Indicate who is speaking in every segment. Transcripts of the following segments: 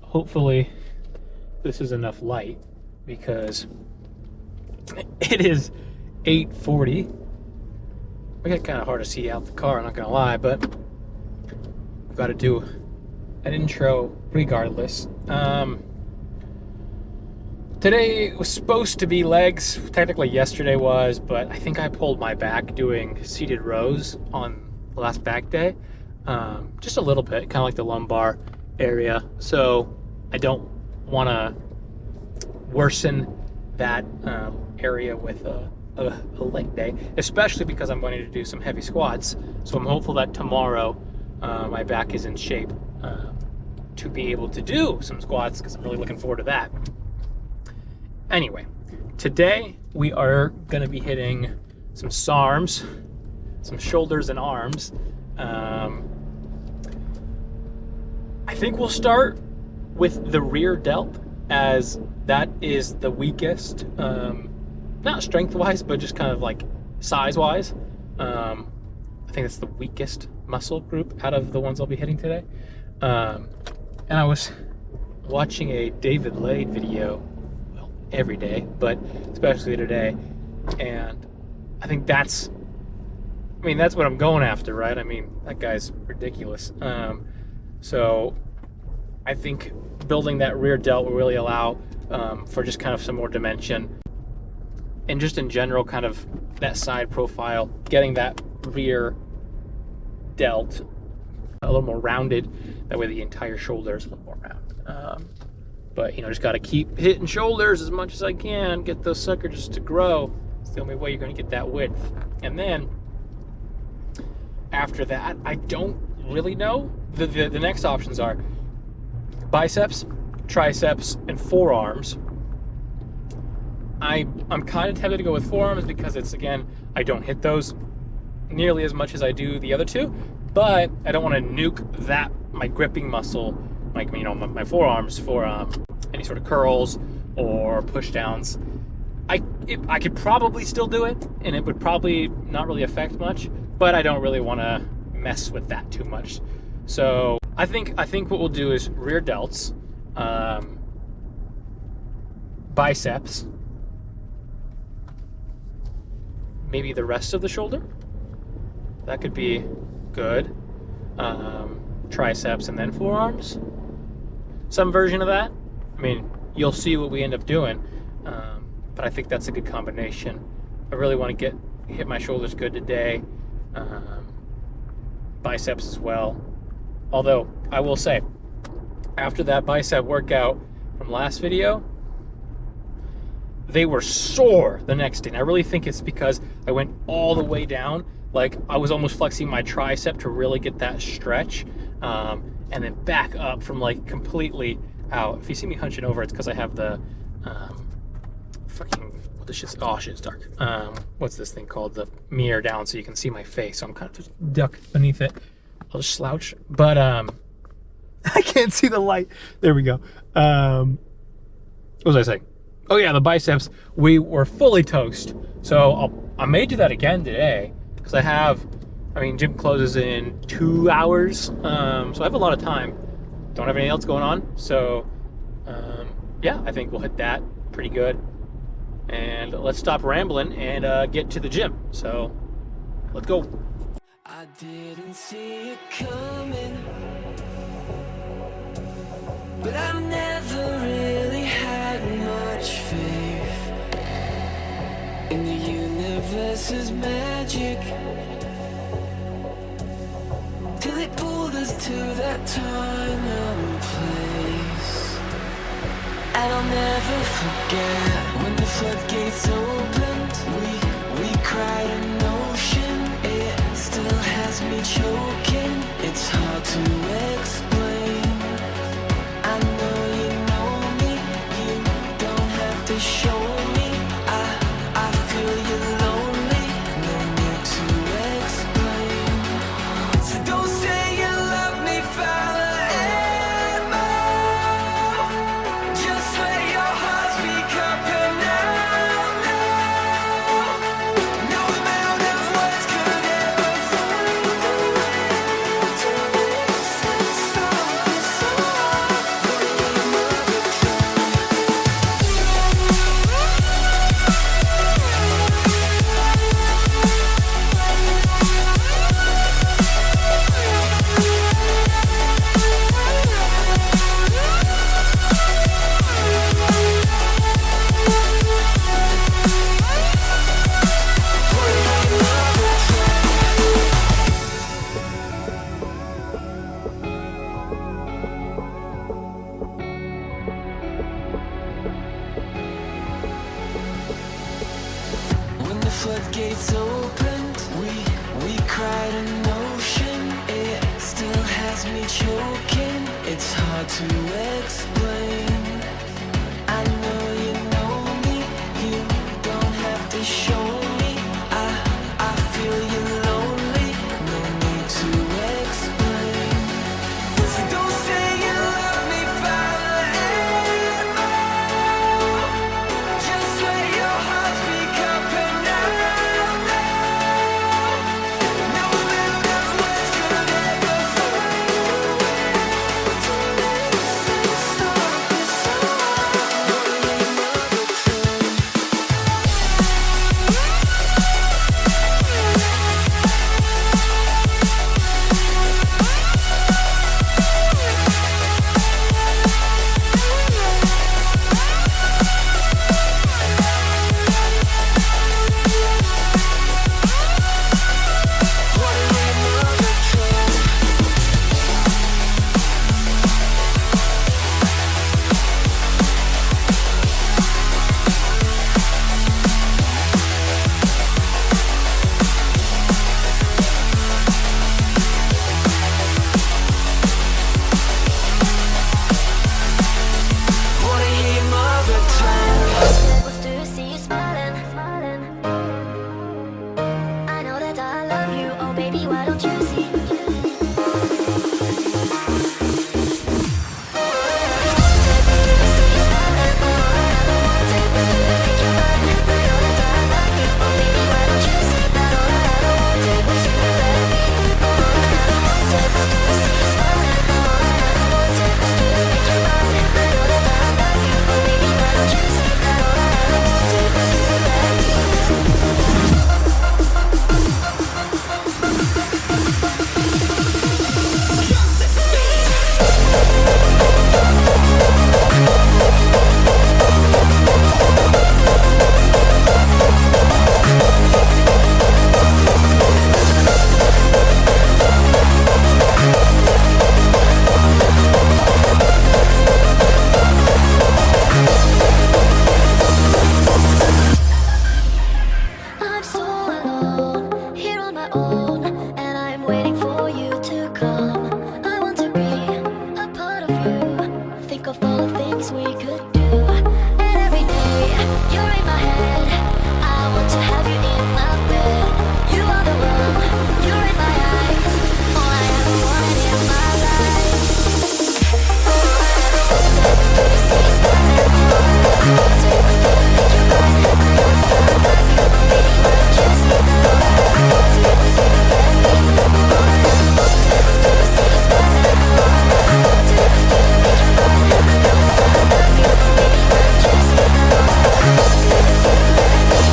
Speaker 1: hopefully this is enough light because it is 8:40. We got kind of hard to see out the car, I'm not gonna lie, but we've got to do an intro regardless. Today was supposed to be legs. Technically yesterday was, but I think I pulled my back doing seated rows on the last back day. Just a little bit, kind of like the lumbar area. So I don't want to worsen that area with a leg day, especially because I'm going to do some heavy squats. So I'm hopeful that tomorrow my back is in shape to be able to do some squats, because I'm really looking forward to that. Anyway, today we are going to be hitting some SARMs, some shoulders and arms. I think we'll start with the rear delt, as that is the weakest, not strength-wise, but just kind of like size-wise. I think it's the weakest muscle group out of the ones I'll be hitting today. And I was watching a David Lade video every day, but especially today, and I think that's what I'm going after, right? I mean, that guy's ridiculous. So I think building that rear delt will really allow for just kind of some more dimension, and just in general kind of that side profile, getting that rear delt a little more rounded. That way the entire shoulder is a little more round. But, just got to keep hitting shoulders as much as I can, get those suckers to grow. It's the only way you're going to get that width. And then, after that, I don't really know. The next options are biceps, triceps, and forearms. I'm kind of tempted to go with forearms because it's, again, I don't hit those nearly as much as I do the other two. But I don't want to nuke my gripping muscle, like, my forearms for any sort of curls or push downs. I could probably still do it, and it would probably not really affect much, but I don't really want to mess with that too much. So I think what we'll do is rear delts, biceps, maybe the rest of the shoulder. That could be good. Triceps and then forearms. Some version of that. I mean, you'll see what we end up doing, but I think that's a good combination. I really want to hit my shoulders good today, biceps as well. Although, I will say, after that bicep workout from last video, they were sore the next day. And I really think it's because I went all the way down. Like, I was almost flexing my tricep to really get that stretch, and then back up from like completely out. If you see me hunching over, it's because I have the what the shit's, oh shit, it's dark. What's this thing called? The mirror down so you can see my face. So I'm kind of just ducked beneath it. I'll just slouch. But I can't see the light. There we go. What was I saying? Oh yeah, the biceps. We were fully toast. So I may do that again today because gym closes in 2 hours. So I have a lot of time. Don't have anything else going on. So yeah, I think we'll hit that pretty good. And let's stop rambling and get to the gym. So let's go.
Speaker 2: I didn't see it coming, but I never really had much faith in the universe's magic, till it pulled us to that time and place. And I'll never forget when the floodgates opened. We cried an ocean. It still has me choking. It's hard to explain. I know you know me. You don't have to show me. I feel you're lonely. No need to explain. So don't say you love me forever. Just let your heart speak up and out. No amount of words could ever find the way to this. floodgates opened, we cried an ocean. It still has me choking. It's hard to explain. I know you know me. You don't have to show me. I feel you lonely. No need to explain. Don't say you love me forever. Just let your heart speak up and out now. No amount of words could ever find a way to make this stop this song. Another train. Wanna hear mother tongue.
Speaker 3: Was to see you smiling. I know that I love you, oh baby, why don't you see? I'm so alone, here on my own, and I'm waiting for you to come. I want to be a part of you, think of all the things we could do. And every day, you're in my head, I want to have you in my bed. You are the one, you're in my eyes, all I ever wanted in my life. All I ever wanted was to see you smiling. All I ever wanted was to make you mine. I know that I love you, but baby, why don't you see that? All I ever wanted was you to let me. All I ever wanted was to see you smiling. All I ever wanted was to make you mine. I know that I love you, but baby, why don't you see that? All I ever wanted was you to let me.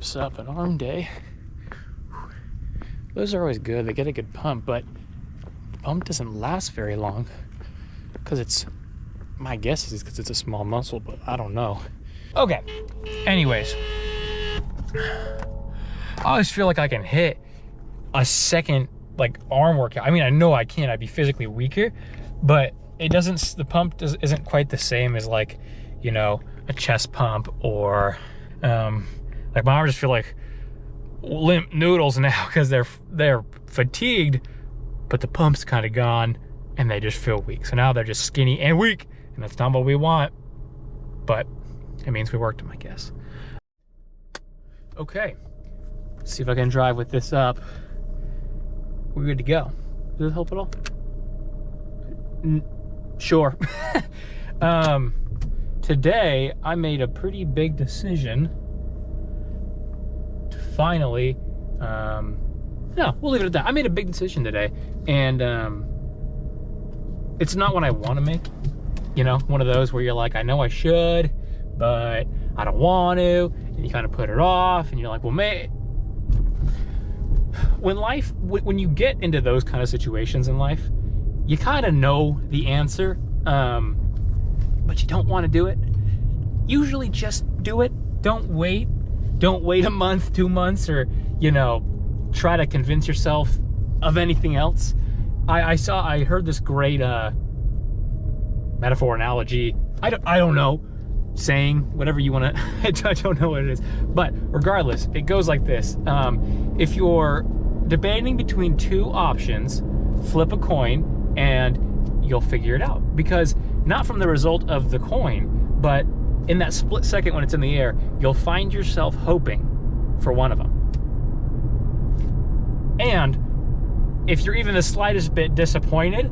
Speaker 1: wraps up an arm day. Those are always good. They get a good pump, but the pump doesn't last very long because it's, my guess is because it's a small muscle, but I don't know. Okay, anyways, I always feel like I can hit a second like arm workout. I mean, I know I can, I'd be physically weaker, but it doesn't, the pump isn't quite the same as like, you know, a chest pump or like my arms just feel like limp noodles now because they're fatigued, but the pump's kind of gone and they just feel weak. So now they're just skinny and weak, and that's not what we want, but it means we worked them, I guess. Okay, let's see if I can drive with this up. We're good to go. Does it help at all? Sure. Today I made a pretty big decision to finally, no, we'll leave it at that. I made a big decision today, and it's not one I want to make, you know, one of those where you're like, I know I should, but I don't want to, and you kind of put it off, and you're like, well, when you get into those kind of situations in life, you kind of know the answer, but you don't want to do it. Usually just do it. Don't wait a month, 2 months, or, you know, try to convince yourself of anything else. I heard this great metaphor, analogy, I don't know, saying, whatever you want to, I don't know what it is, but regardless, it goes like this. If you're debating between two options, flip a coin and you'll figure it out, because not from the result of the coin, but in that split second when it's in the air, you'll find yourself hoping for one of them. And if you're even the slightest bit disappointed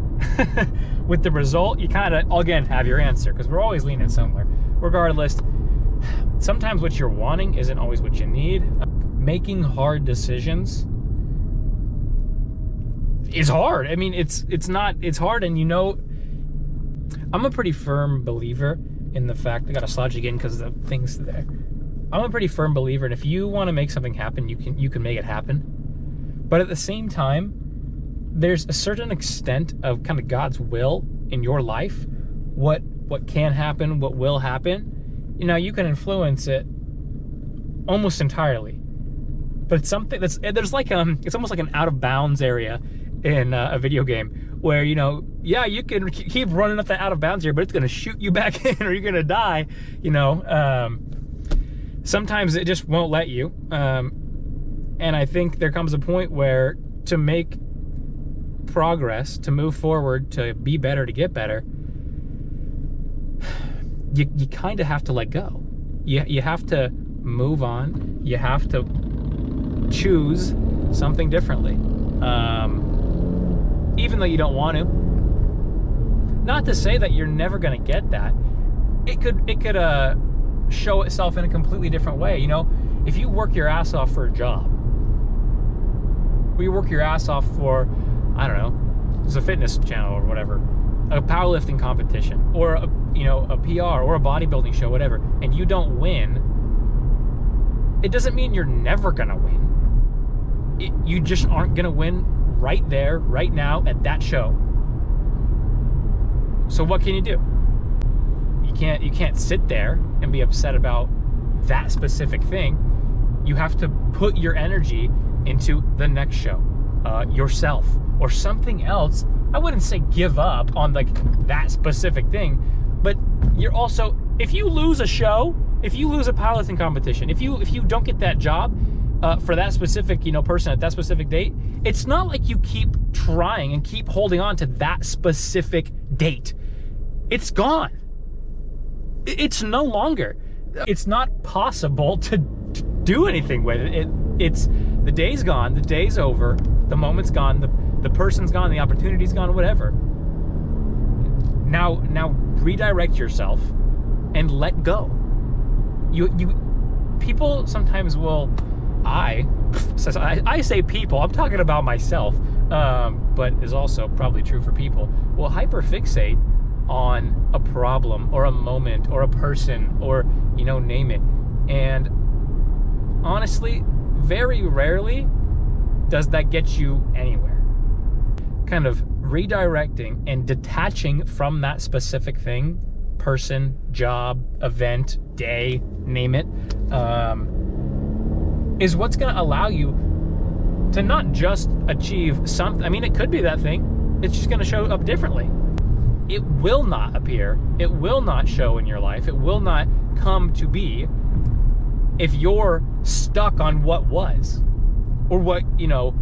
Speaker 1: with the result, you kind of, again, have your answer, because we're always leaning somewhere. Regardless, sometimes what you're wanting isn't always what you need. Making hard decisions is hard. I mean, it's hard, and you know, I'm a pretty firm believer in the fact, I got to slouch again because the thing's there. I'm a pretty firm believer, and if you want to make something happen, you can make it happen. But at the same time, there's a certain extent of kind of God's will in your life, what can happen, what will happen. You know, you can influence it almost entirely. But it's something there's like it's almost like an out of bounds area in a video game where, you know, yeah, you can keep running up that out of bounds area, but it's gonna shoot you back in or you're gonna die, you know. Sometimes it just won't let you. And I think there comes a point where to make progress, to move forward, to be better, to get better, you kind of have to let go. You have to move on. You have to choose something differently, even though you don't want to. Not to say that you're never going to get that. It could show itself in a completely different way. You know, if you work your ass off for a job, or you work your ass off for, I don't know, it's a fitness channel or whatever, a powerlifting competition, or a PR or a bodybuilding show, whatever, and you don't win, it doesn't mean you're never gonna win. You just aren't gonna win right there, right now, at that show. So what can you do? You can't sit there and be upset about that specific thing. You have to put your energy into the next show, yourself, or something else. I wouldn't say give up on like that specific thing, but you're also, if you lose a show, if you lose a powerlifting competition, if you don't get that job for that specific, you know, person at that specific date, it's not like you keep trying and keep holding on to that specific date. It's gone. It's no longer. It's not possible to do anything with it. It's the day's gone, the day's over, the moment's gone, the person's gone, the opportunity's gone, whatever. Now redirect yourself and let go. People sometimes will, I say people, I'm talking about myself, but is also probably true for people, will hyperfixate on a problem or a moment or a person or, you know, name it. And honestly, very rarely does that get you anywhere. Kind of redirecting and detaching from that specific thing, person, job, event, day, name it, is what's going to allow you to not just achieve something. I mean, it could be that thing. It's just going to show up differently. It will not appear. It will not show in your life. It will not come to be if you're stuck on what was, or what,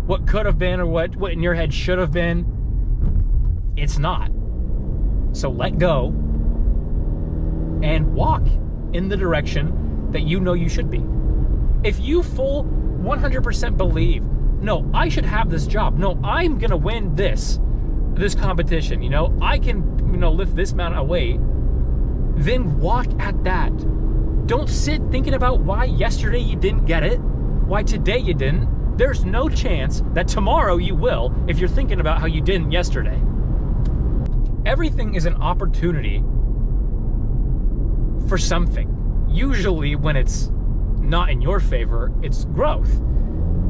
Speaker 1: what could have been, or what in your head should have been. It's not. So let go and walk in the direction that you know you should be. If you full 100% believe, no, I should have this job. No, I'm going to win this competition. I can, lift this amount of weight. Then walk at that. Don't sit thinking about why yesterday you didn't get it, why today you didn't. There's no chance that tomorrow you will if you're thinking about how you didn't yesterday. Everything is an opportunity for something. Usually when it's not in your favor, it's growth.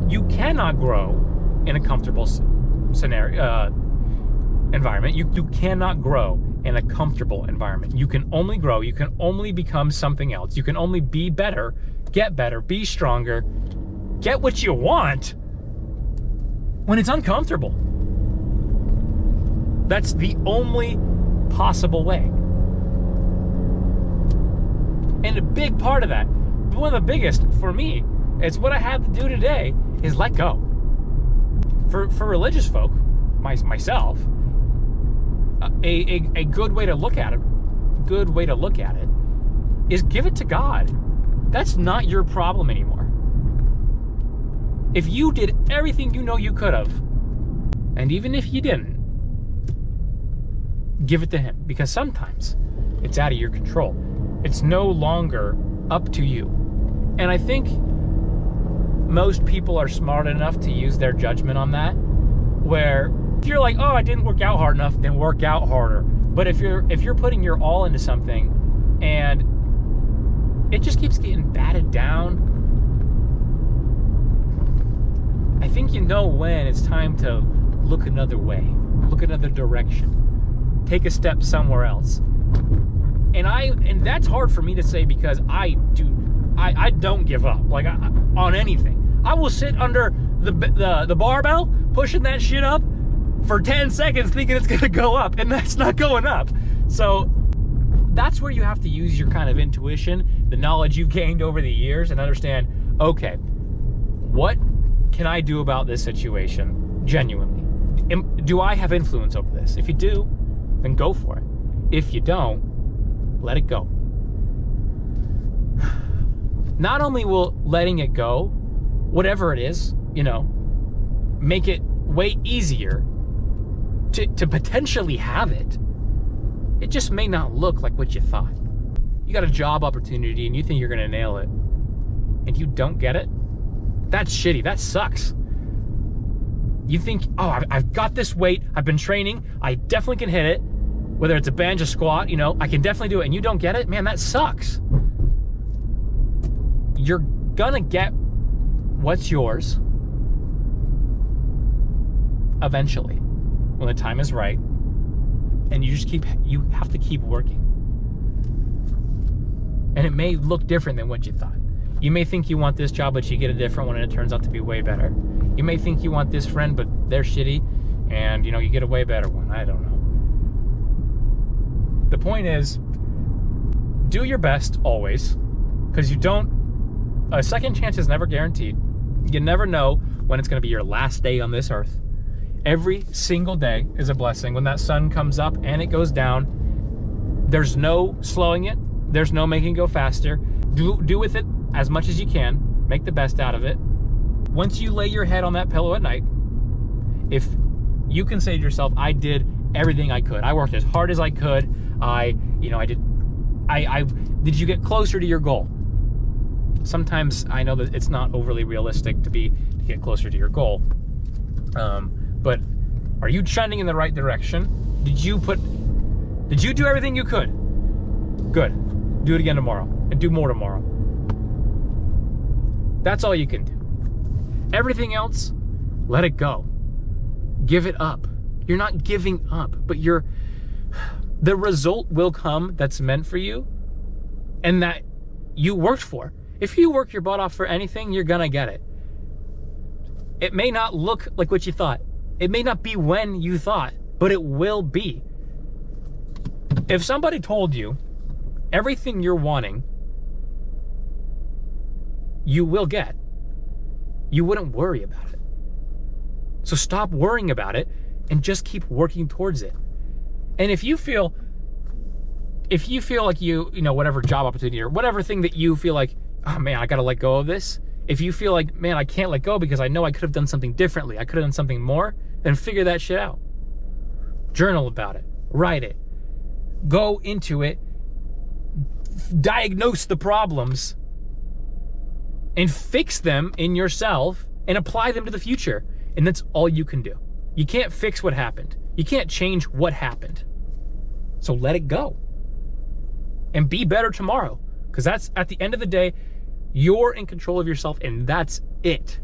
Speaker 1: You cannot grow in a comfortable environment. You cannot grow in a comfortable environment. You can only grow. You can only become something else. You can only be better, be stronger, get what you want when it's uncomfortable. That's the only possible way. And a big part of that, one of the biggest for me, it's what I had to do today, is let go. For religious folk, myself, a good way to look at it, is give it to God. That's not your problem anymore. If you did everything you know you could have, and even if you didn't, give it to Him, because sometimes it's out of your control. It's no longer up to you. And I think most people are smart enough to use their judgment on that, where if you're like, oh, I didn't work out hard enough, then work out harder. But if you're putting your all into something and it just keeps getting batted down, I think you know when it's time to look another way, look another direction, take a step somewhere else. And that's hard for me to say, because I don't give up on anything. I will sit under the barbell, pushing that shit up for 10 seconds thinking it's gonna go up, and that's not going up. So that's where you have to use your kind of intuition, the knowledge you've gained over the years, and understand, okay, what can I do about this situation genuinely? Do I have influence over this? If you do, then go for it. If you don't, let it go. Not only will letting it go, whatever it is, make it way easier to potentially have it. It just may not look like what you thought. You got a job opportunity and you think you're gonna nail it, and you don't get it. That's shitty. That sucks. You think, oh, I've got this weight, I've been training, I definitely can hit it. Whether it's a bench, a squat, I can definitely do it, and you don't get it, man, that sucks. You're gonna get what's yours eventually, when the time is right, and you have to keep working. And it may look different than what you thought. You may think you want this job, but you get a different one and it turns out to be way better. You may think you want this friend, but they're shitty, and you get a way better one. I don't know. The point is, do your best always, because a second chance is never guaranteed. You never know when it's going to be your last day on this earth. Every single day is a blessing. When that sun comes up and it goes down, there's no slowing it. There's no making it go faster. Do with it as much as you can. Make the best out of it. Once you lay your head on that pillow at night, if you can say to yourself, I did everything I could. I worked as hard as I could. Did you get closer to your goal? Sometimes I know that it's not overly realistic to get closer to your goal. But are you trending in the right direction? Did you do everything you could? Good. Do it again tomorrow, and do more tomorrow. That's all you can do. Everything else, let it go. Give it up. You're not giving up, but the result will come that's meant for you and that you worked for. If you work your butt off for anything, you're gonna get it. It may not look like what you thought. It may not be when you thought, but it will be. If somebody told you everything you're wanting, you will get, you wouldn't worry about it. So stop worrying about it and just keep working towards it. And if you feel like you know, whatever job opportunity or whatever thing that you feel like, oh man, I gotta let go of this. If you feel like, man, I can't let go because I know I could have done something differently, I could have done something more, then figure that shit out. Journal about it, write it, go into it, diagnose the problems, and fix them in yourself and apply them to the future. And that's all you can do. You can't fix what happened. You can't change what happened. So let it go. And be better tomorrow. Because that's, at the end of the day, you're in control of yourself and that's it.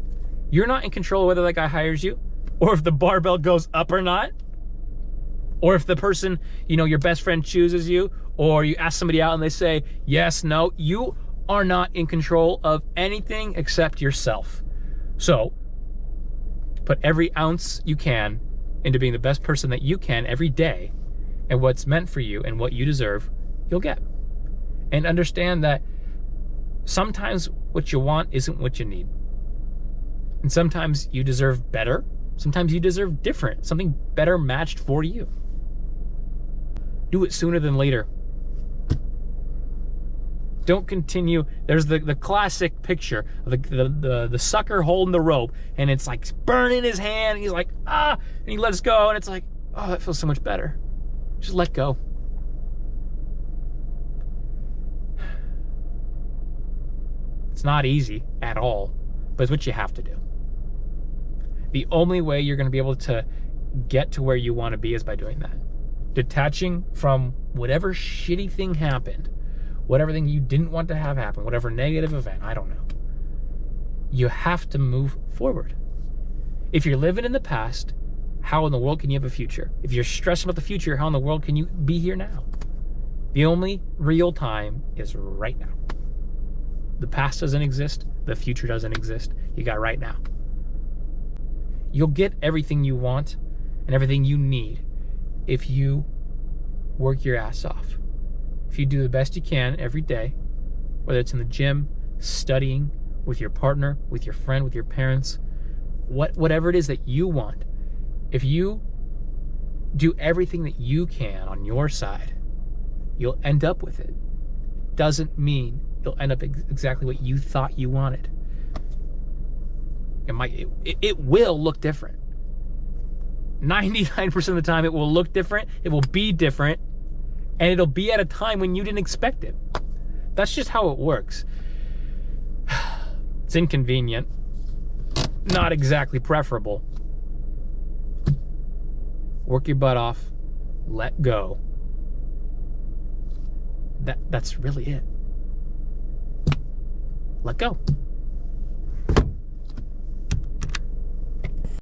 Speaker 1: You're not in control of whether that guy hires you, or if the barbell goes up or not, or if the person, you know, your best friend chooses you, or you ask somebody out and they say yes, no. You are not in control of anything except yourself. So put every ounce you can into being the best person that you can every day, and what's meant for you and what you deserve, you'll get. And understand that sometimes what you want isn't what you need. And sometimes you deserve better. Sometimes you deserve different, something better matched for you. Do it sooner than later. Don't continue. There's the classic picture of the sucker holding the rope, and it's like burning his hand. And he's like, and he lets go, and it's like, oh, that feels so much better. Just let go. It's not easy at all, but it's what you have to do. The only way you're going to be able to get to where you want to be is by doing that. Detaching from whatever shitty thing happened, whatever thing you didn't want to have happen, whatever negative event, I don't know. You have to move forward. If you're living in the past, how in the world can you have a future? If you're stressed about the future, how in the world can you be here now? The only real time is right now. The past doesn't exist. The future doesn't exist. You got right now. You'll get everything you want and everything you need if you work your ass off. If you do the best you can every day, whether it's in the gym, studying, with your partner, with your friend, with your parents, whatever it is that you want, if you do everything that you can on your side, you'll end up with it. Doesn't mean you'll end up exactly what you thought you wanted. It will look different. 99% of the time it will look different, it will be different, and it'll be at a time when you didn't expect it. That's just how it works. It's inconvenient, not exactly preferable. Work your butt off, let go. That's really it. Let go.